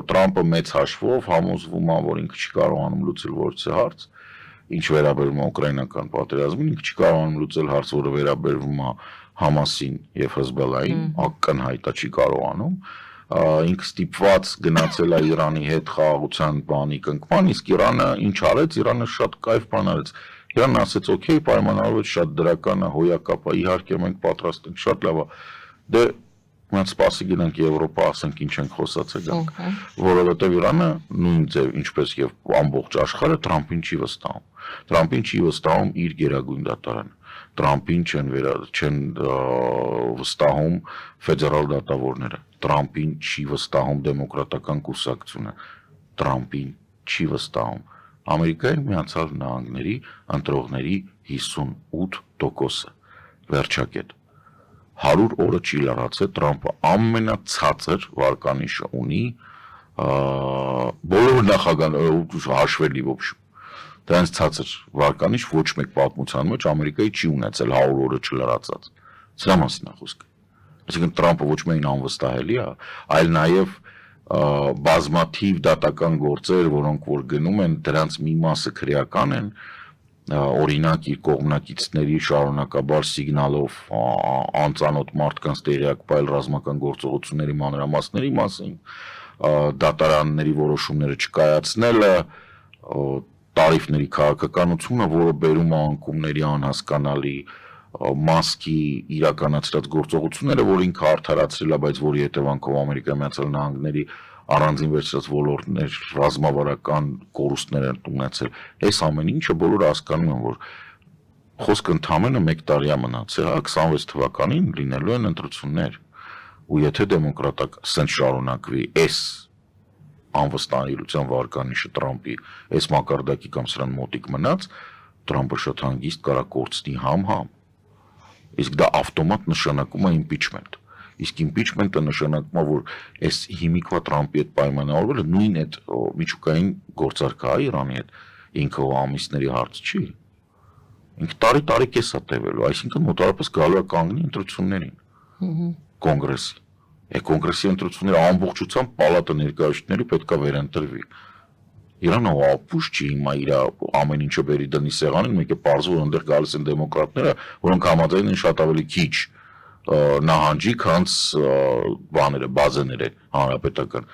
Տրամպը մեծ հաշվով համոզվում է, որ ինքը չի կարողանում լուծել որևէ հարց, ինչ վերաբերում է ուկրաինական պատերազմին, ինքը չի կարողանում լուծել հարց, որը վերաբերվում է Համասին եւ Հեզբոլլահին, ակնհայտ է չի կարողանում, ինքը ստիպված գնացել է Իրանի հետ խաղաղության բանի կնքման, իսկ Իրանը ինչ արեց, Իրանը շատ կայֆ բան արեց, Իրանն ասեց, օքեյ, պայմանավորվեց, շատ դրական է, հոյակապ է, իհարկե մենք պատրաստ ենք, շատ լավ է, դե մենք սպասի գնանք Եվրոպա, ասենք ինչ ենք խոսացել գանք, որովհետև Իրանը նույն ձև, ինչպես եւ ամբողջ աշխարհը Տրամփին չի վստահում, Տրամփին չի վստահում իր գերագույն դատարանը, Տրամփին չեն վստահում ֆեդերալ դատավորները, Տրամփին չի վստահում դեմոկրատական կուսակցությունը, Տրամփին չի վստահում Ամերիկայի Միացյալ Նահանգների ընտրողների 58%-ը, վերջակետ, 100 օրը չի լրացել, Տրամփը ամենացածր վարկանիշը ունի, բոլոր նախագահները հաշվելի ոբշում, դրանց ցածր վարկանիշ ոչ մեկ պատմության մեջ Ամերիկայի չի ունեցել 100 օրը չլրացած, սրա մասին է խոսքը, այսինքն Տրամփը ոչ միայն անվստահելի է, այլ նաև բազմաթիվ դատական գործեր, որոնք որ գնում են, դրանց մի մասը քրեական են, օրինակ իր կողմնակիցների շարունակաբար սիգնալով անծանոթ մարդկանց տեղյակ պայել ռազմական գործողությունների մանրամասների մասին, դատարանների որոշումները չկայացնելը, տարիֆների քաղաքականությունը, որը բերում է անկումների անհասկանալի մասկի իրականացրած գործողությունները, որ ինքը արդարացրել է, բայց որի հետևանքով Ամերիկայի Միացյալ Նահանգների առանձին վերցրած ոլորտներ ռազմավարական կորուստներ են ունեցել, այս ամեն ինչը բոլորը հասկանում են, որ խոսքը ընդամենը 1 տարի է մնացել, 26 թվականին լինելու են ընտրություններ, ու եթե դեմոկրատական սենց շարունակվի այս անվստահելիության վարկանիշը Տրամփի այս մակարդակի կամ սրան մոտիկ մնաց, Տրամփը շատ հանգիստ կարա կորցնի համ, իսկ դա ավտոմատ նշանակում է impeachment, իսկ impeachment-ը նշանակում է, որ այս հիմիկվա Տրամփի հետ պայմանավորվելը նույն այդ միջուկային գործարքա Իրանի հետ, ինքը ամիսների հարց չի, ինքը տարի կես է տևելու, այսինքն մոտավորապես գալու է կանգնի ընտրություններին, կոնգրեսի, կոնգրեսի ընտրությունները ամբողջությամբ պալատը ներկայացնելու պետք է վերընտրվի, Իրանը ապուշ չի հիմա իր ամեն ինչը բերի դնի սեղանին, մեկ է պարզվում որ այնտեղ գալիս են դեմոկրատները, որոնք համաձայն են շատ ավելի քիչ նահանջի, քան բաները, բազաները հանրապետական։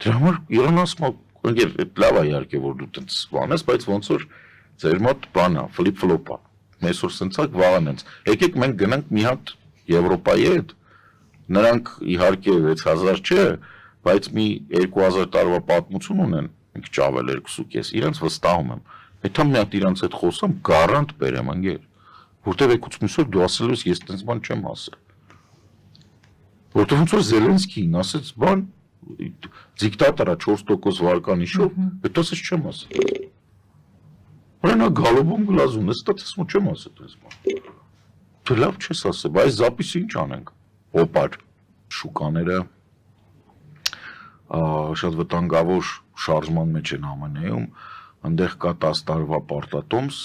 Դրա համար Իրանը ասում է, այդ լավ է իհարկե որ դու տենց բանես, բայց ոնց որ ձեր մոտ բան է, ֆլիպ-ֆլոպ է։ Մեզ որ սենցակ վաղան ենք։ Եկեք մենք գնանք մի հատ Եվրոպայի հետ։ Նրանք իհարկե 6000 չէ, բայց մի 2000 տարվա պատմություն ունեն։ Ինք ճավել 2.5, իրանց վստահում եմ, հետամ մի հատ իրանց հետ խոսամ, գարանտ բերեմ ընկեր, որտև եկուց մյուսով դու ասել ես տենց բան չեմ ասել, որտև ոնց որ Զելենսկին ասեց բան, դիկտատորա 4% վարկանիշով, հետ ասես չեմ ասել, հորանա գալոբում գլազուն, նստած ես մո չեմ ասել տենց բան, դու լավ չես ասել, բայց զապիսի ինչ անենք, օպար, շուկաները, շատ վտանգավոր շարժման մեջ են ԱՄՆ-ում, այնտեղ կա 10 տարվա պարտատոմս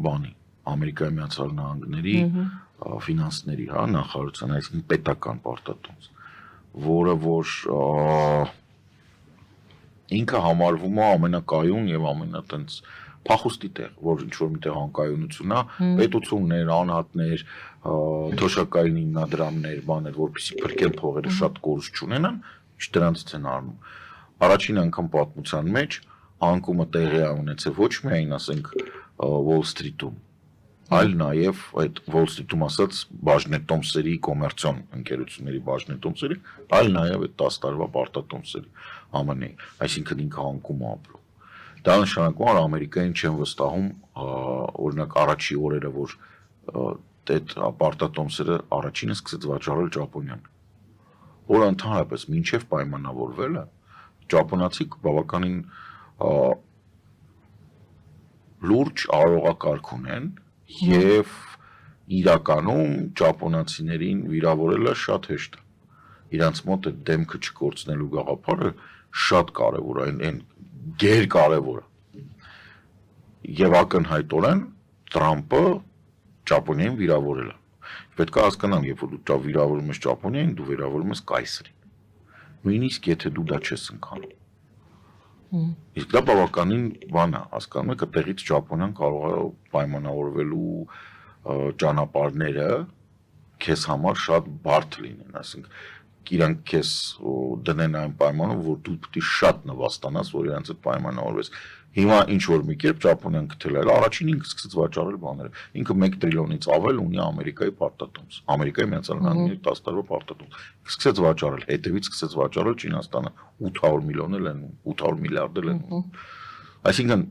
բանի, Ամերիկայի Միացյալ Նահանգների ֆինանսների, նախարարության, այսինքն պետական պարտատոմս, որը որ ինքը համարվում է ամենակայուն եւ ամենատենց փախուստի տեղ, որ ինչ-որ միտեղ անկայունություն է, պետություններ, անհատներ, թոշակային հիմնադրամներ, բաներ, որպեսզի փրկեն փողերը շատ կորուստ չունենան, դրանցից են առնում։ Առաջին անգամ պատմության մեջ անկումը տեղի է ունեցել ոչ միայն, ասենք, Wall Street-ում, այլ նաև այդ Wall Street-ում ասած բաժնետոմսերի, կոմերցիոն ընկերությունների բաժնետոմսերի, այլ նաև այդ 10 տարվա պարտատոմսերի ԱՄՆ-ի, այսինքն ինքը անկում է ապրում։ Դա նշանակում է Ամերիկային չեն վստահում, օրինակ առաջի օրերը, որ այդ պարտատոմսերը առաջինը սկսեց վաճառել Ճապոնիան։ Որը ընդհանրապես մինչև պայմանավորվելը ճապոնացիք բավականին լուրջ արարողակարգ ունեն եւ իրականում ճապոնացիներին վիրավորելը շատ հեշտ է։ Իրանց մոտ այդ դեմքը չկորցնելու գաղափարը շատ կարեւոր է, այն գերկարևոր է։ Եվ ակնհայտորեն Տրամպը Ճապոնիային վիրավորել է։ Պետք է հասկանալ, երբ որ դու վիրավորում ես Ճապոնիային, դու վիրավորում ես կայսրին։ նույնիսկ եթե դու դա չես ընկանում։ Իսկ դա բավականին բան է, հասկանում եք, այդտեղից Ճապոնիան կարող է պայմանավորվելու ճանապարհները քեզ համար շատ բարդ լինեն, ասենք իրանք քեզ դնեն այն պայմանում, որ դու պետք է շատ նվաստանաս, որ իրանց այդ պայմանավորվես։ Հիմա ինչ որ մի կերպ Ճապոնիան գտել էր, առաջին ինքը սկսեց վաճառել բաները։ Ինքը 1 տրիլիոնից ավել ունի Ամերիկայի պարտատոմս, Ամերիկայի Միացյալ Նահանգների 10 տարվա պարտատոմս։ Սկսեց վաճառել, հետևից սկսեց վաճառել Չինաստանը 800 միլիոն էլ են, 800 միլիարդ էլ են։ Այսինքն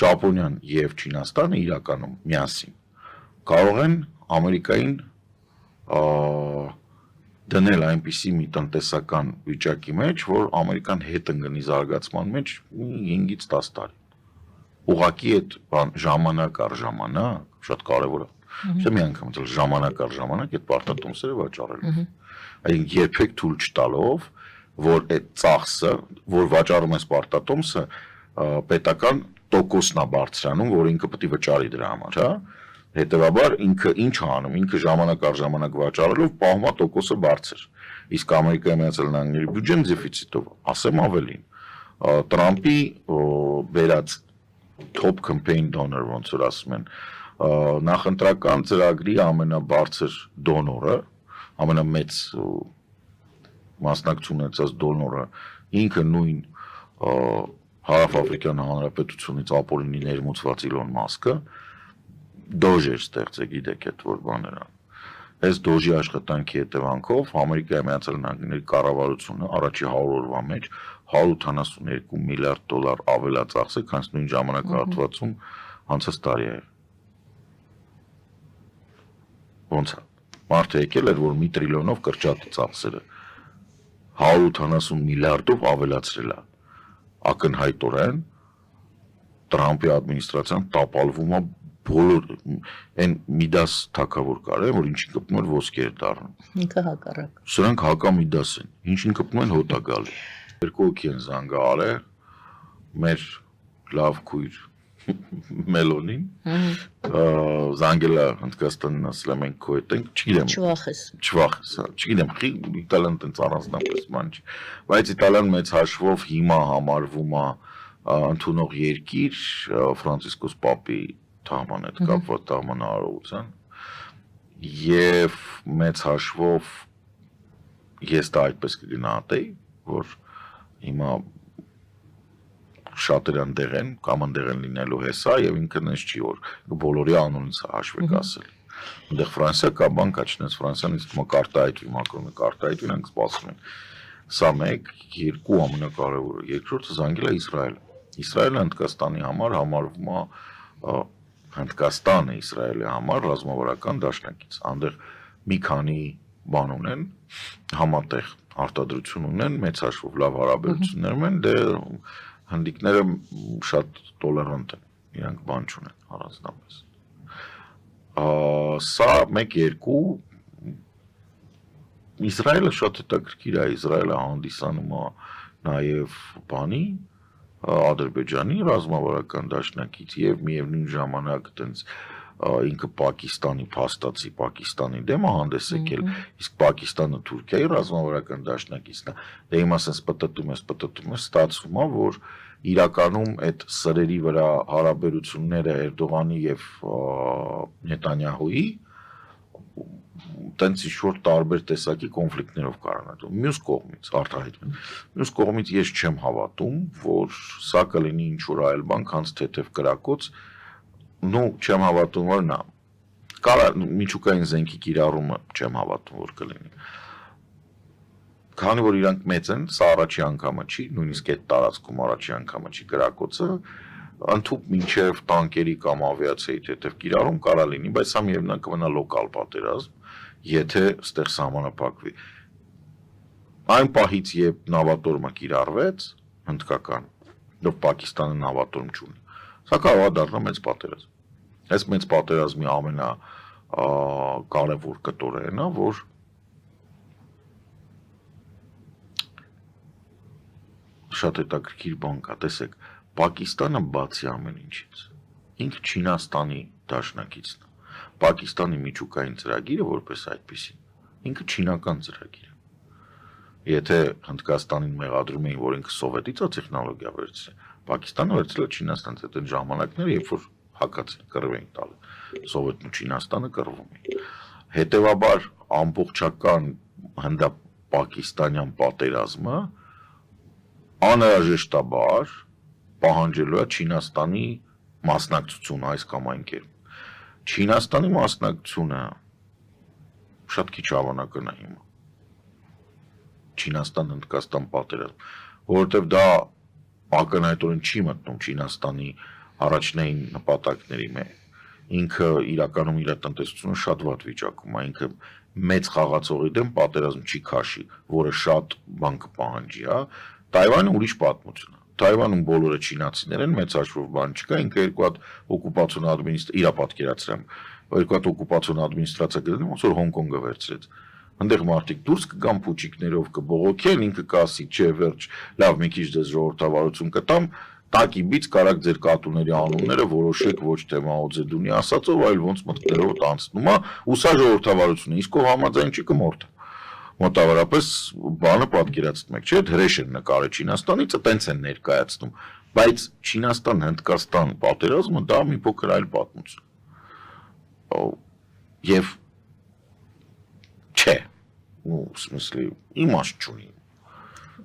Ճապոնիան եւ Չինաստանը իրականում միասին կարող են Ամերիկային դնել այնպիսի մի տնտեսական վիճակի մեջ, որ Ամերիկան հետ ընկնի զարգացման մեջ 5-ից 10 տարի։ Ուղղակի այդ բան ժամանակ առ ժամանակ շատ կարևոր է։ Չէ՞ մի անգամ էլ ժամանակ առ ժամանակ այդ պարտատոմսերը վաճառել։ Այսինքն երբեք թույլ չտալով, որ այդ ծախսը, որ վաճառում ես պարտատոմսը, պետական տոկոսն է բարձրանում, որ ինքը պետք է վճարի դրա համար, հա։ Հետևաբար ինքը ինչ է անում, ինքը ժամանակ առ ժամանակ վաճառելով պահում է տոկոսը բարձր։ Իսկ Ամերիկայի Միացյալ Նահանգների բյուջեն դեֆիցիտով, ասեմ ավելին, Տրամպի վերած top campaign donor, ոնց որ ասում են, նախընտրական ծրագրի ամենաբարձր դոնորը, ամենամեծ մասնակցություն ունեցած դոնորը, ինքը նույն Հարավաֆրիկյան Հանրապետությունից ապօրինի ներմուծված Իլոն Մասկը դոժ էր ստեղծել, գիտեք այդ որ բաները։ Այս դոժի աշխատանքի հետևանքով Ամերիկայի Միացյալ Նահանգների կառավարությունը առաջի 100 օրվա մեջ 182 միլիարդ դոլար ավելացած է, քան նույն ժամանակահատվածում անցած տարի է։ Ոնց է։ Մարդը եկել էր, որ մի տրիլիոնով կրճատի ծախսերը 180 միլիարդով ավելացրել է։ Ակնհայտորեն Տրամպի ադմինիստրացիան տապալվում է բոլոր այն Միդաս թագավոր կարը, որ ինչին կպնում էր ոսկի էր դառնում։ Ինքը հակառակ։ Սրանք հակամիդաս են, ինչին կպնում են հոտ է գալի։ Երկու հոգի են զանգահարել մեր լավ քույր Մելոնին, զանգելա Հնդկաստանին ասել եմ ենք քո հետ ենք, չգիտեմ։ Չվախես, չգիտեմ, իտալիան տենց առանձնապես բան չի, բայց իտալիան մեծ հաշվով հիմա համարվում է ընդունող երկիր Ֆրանցիսկոս Պապի թաղման հետ կապված թաղմանարարության եւ մեծ հաշվով ես դա այդպես կգնահատեի, որ հիմա շատերը ընդեղ են, կամ ընդեղ են լինելու հեսա եւ ինքը նենց չի որ բոլորի անունից հաշվեք ասել։ Այնտեղ Ֆրանսիա կա բան կա, չնայած Ֆրանսիան իսկ կարտահայտվի, Մակրոնը կարտահայտվի, նրանք սպասում են։ Սա մեկ, երկու ամենակարևորը, երկրորդը զանգելա Իսրայելը։ Իսրայելը Հնդկաստանի համար համարվում է Հնդկաստանը Իսրայելի համար ռազմավարական դաշնակից։ Այնտեղ մի քանի բան ունեն, համատեղ արտադրություն ունեն, մեծ հաշվով լավ հարաբերություններ ունեն, դե հնդիկները շատ տոլերանտ են, իրանք բան չունեն առանձնապես։ Սա 1-2 Իսրայելը շատ հետաքրքիր է, Իսրայելը հանդիսանում է նաև բանի Ադրբեջանի ռազմավարական դաշնակից եւ միևնույն ժամանակ այտենց ինքը Պակիստանի փաստացի Պակիստանի դեմ հանդես եկել, իսկ Պակիստանը Թուրքիայի ռազմավարական դաշնակիցն է։ Դե հիմա ասես պատտում է, ստացվում է, որ իրականում այդ սրերի վրա հարաբերությունները Էրդողանի եւ Նետանյահուի տենց ինչ-որ տարբեր տեսակի կոնֆլիկտներով կարողանալ։ Մյուս կողմից արտահայտվում։ Մյուս կողմից ես չեմ հավատում, որ սա կլինի ինչ-որ այլ բան, քան թեթև կրակոց, նո չեմ հավատում, որ նա կարա միջուկային զենքի կիրառումը չեմ հավատում, որ կլինի։ Քանի որ իրանք մեծ են, սա առաջի անգամը չի, նույնիսկ այդ տարածքում առաջի անգամը չի կրակոցը, ընդհուպ մինչև տանկերի կամ ավիացիայի թեթև կիրառում կարա լինի, բայց սա միևնույն կմնա լոկալ պատերազմ, եթե ստեղ սահմանափակվի։ Այն պահից, երբ նավատորմը կիրառվեց, հնդկական, դեռ Պակիստանը նավատորմ չունի, սա կարող է դառնալ մեծ պատերազմ։ Այս մեծ պատերազմի ամենակարևոր կտորն է, որ շատ հետաքրքիր բան կա, տեսեք, Պակիստանը բացի ամեն ինչից, ինքը Չինաստանի դաշնակիցն է, Պակիստանի միջուկային ծրագիրը որպես այդպեսին, ինքը չինական ծրագիր է, Եթե Հնդկաստանին մեղադրում էին, որ ինքը սովետից է տեխնոլոգիա վերցրել, Պակիստանը վերցրել է Չինաստանից, այդ ժամանակները, երբ որ հակացին, կռվ էին տալի, Սովետն ու Չինաստանը կռվում էին։ Հետևաբար ամբողջական հնդա-պակիստանյան պատերազմը անհրաժեշտաբար պահանջելու է Չինաստանի մասնակցությունը այս կամ այն կերպ։ Չինաստանի մասնակցությունը շատ քիչ հավանական է հիմա։ Չինաստան-Հնդկաստան պատերազմ, որովհետև դա ակնհայտորեն չի մտնում Չինաստանի առաջնային նպատակների մեջ։ Ինքը իրականում իր տնտեսությունը շատ վատ վիճակում է, ինքը մեծ խաղացողի դեմ պատերազմ չի քաշի, որը շատ բան կպահանջի, հա։ Թայվանը ուրիշ պատմություն է։ Թայվանում բոլորը չինացիներ են, մեծ հաշվով բան չկա, ինքը երկու հատ օկուպացիոն իր պատկերացրեմ, երկու հատ օկուպացիոն ադմինիստրացիա գտնում, ոնց որ Հոնկոնգը վերցրեց։ Այնտեղ մարդիկ դուրս կգան փուչիկներով կբողոքեն, ինքը կասի, չէ, վերջ, լավ, մի քիչ դες ժողովրդավարություն կտամ, տակիբից կարակ ձեր կատուների անունները որոշեք ոչ թե Մաո Ձեդունի ասածով, այլ ոնց մտքներով անցնում է, ու սա ժողովրդավարություն է, իսկ ով համաձայն չի կմորթ։ Մոտավորապես բանը պատկերացնում եք, չէ՞, հրեշ են նկարել Չինաստանից, տենց են ներկայացնում, բայց Չինաստան-Հնդկաստան պատերազմը դա մի փոքր այլ պատմություն։ Եվ չէ, ու в смысле իմաստ չունի։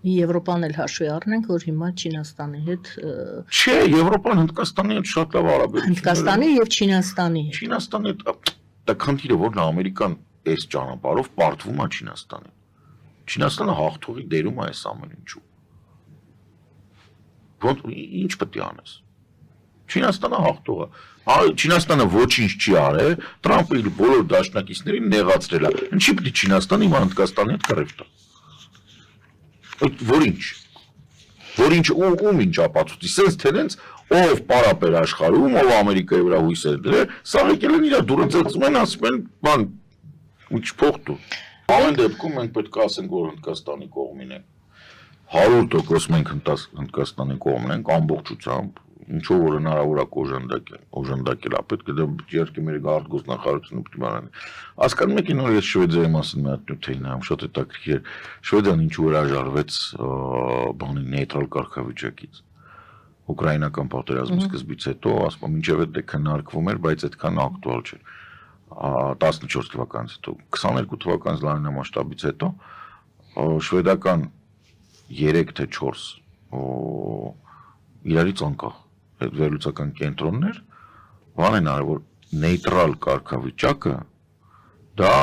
Եվրոպան էլ հաշվի առնենք, որ հիմա Չինաստանի հետ Չէ, Եվրոպան Հնդկաստանի հետ շատ լավ հարաբերություններ։ Հնդկաստանի եւ Չինաստանի հետ։ Չինաստանի հետ դա քանթիրը որն է Ամերիկան այս ճանապարհով պարտվում է Չինաստանին։ Չինաստանը հաղթողի դերում է այս ամեն ինչու։ Ոնց ինչ պետք է անես։ Չինաստանը հաղթող է։ Չինաստանը ոչինչ չի արել, Թրամփը իր բոլոր դաշնակիցներին նեղացրել է։ Ինչի՞ պետք է Չինաստանը հիմա Հնդկաստանի հետ կռիվ տա։ Որինչ ում ինչ ապացուցի, սենց թերենց ով պարապեր աշխարհում, ով Ամերիկայի վրա հույսեր դրել, սա եկել են իր դուրը ծծում են, ասում են, բան, ինչ փող դու։ Ամեն դեպքում մենք պետք է ասենք, որ Հնդկաստանի կողմին ենք։ 100% մենք Հնդկաստանի կողմն ենք ամբողջությամբ, ինչով որ հնարավոր է օժանդակել, պետք է դա իհարկե մեր արտգործնախարարությունը պետք է բանանի։ Հասկանում եք, նոր ես Շվեդիայի մասին մի հատ նյութ էի նայում, շատ հետաքրքիր էր։ Շվեդիան ինչու հրաժարվեց բանի նեյտրալ կարգավիճակից։ Ուկրաինական պատերազմի սկզբից հետո, ասում եմ, մինչև այդ քննարկվում էր, բայց այդքան ակտուալ չէր։ 14 թվականից հետո, 22 թվականից լայնամասշտաբից հետո շվեդական 3 թե 4 իրարից անկախ այդ վերլուծական կենտրոններ բան են արել, որ նեյտրալ կարգավիճակը դա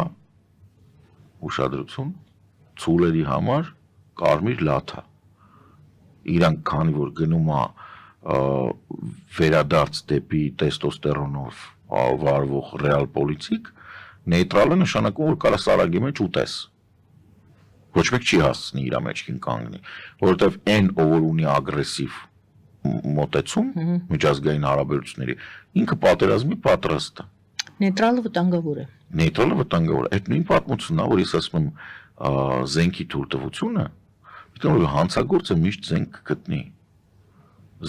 ուշադրություն ցուլերի համար կարմիր լաթ է։ Իրանք քանի որ գնում է վերադարձ դեպի տեստոստերոնով վարվող ռեալ պոլիտիկ, նեյտրալը նշանակում որ կարա սարագի մեջ ուտես։ Ոչ մեկ չի հասցնի իր մեջքին կանգնի, որովհետև այն ով որ ունի ագրեսիվ մոտեցում միջազգային հարաբերությունների, ինքը պատերազմի պատրաստ է։ Նեյտրալը վտանգավոր է։ Նեյտրալը վտանգավոր է։ Այդ նույն պատմությունն է, որ ես ասում եմ զենքի թույլտվությունը, պետք է որ հանցագործը միշտ զենք գտնի։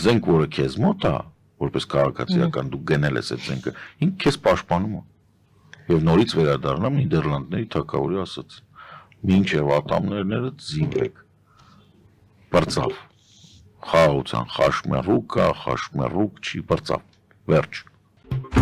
Զենք, որը քեզ մոտ է, որպես քաղաքացիական դու գնել ես այդ զենքը, ինքը քեզ պաշտպանում է։ Եվ նորից վերադառնամ Նիդերլանդների թագավորի ասած. մինչև ատամներները զինվեք։ Բրծավ։ Խաղացան խաշմերուկա, խաշմերուկ չի բրծավ։ Վերջ։